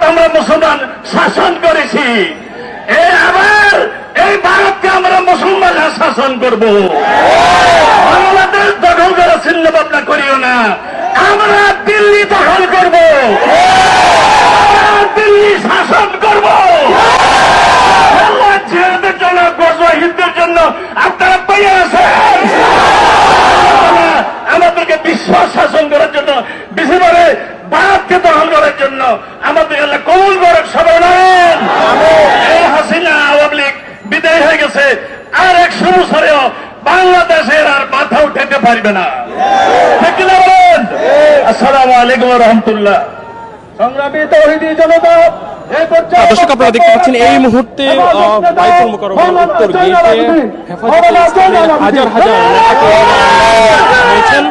আমরা মুসলমান শাসন করেছি, আবার এই ভারতকে আমরা মুসলমানরা শাসন করব। বাংলাদেশ দখল করার চিন্তা ভাবনা করিও না, আমরা দিল্লি দখল করব, দিল্লি শাসন করব। ছেলেদের জন্য, গজহিতদের জন্য আপনারা পেয়ে আছেন। আমাদেরকে বিশ্ব শাসন করার জন্য, বিশেষ করে ভারতকে দখল করার জন্য আমাদের আল্লাহ কবুল করে সবাই বলেন। এই হাসিনা আওয়ামী লীগ বিদায় হয়ে গেছে, আর 100 বছরেও বাংলাদেশের আর মাথা উঠাতে পারবে না। ঠিক কিনা বলেন? আসসালামু আলাইকুম ওয়া রাহমাতুল্লাহ। সংগ্রামী তাওহীদি জনতা, দর্শক আপনারা দেখতে পাচ্ছেন এই মুহূর্তে বাইতুল মুকাররমের উত্তর গেটে হেফাজতে ইসলামের হাজার হাজার নেতাকর্মীরা রয়েছেন।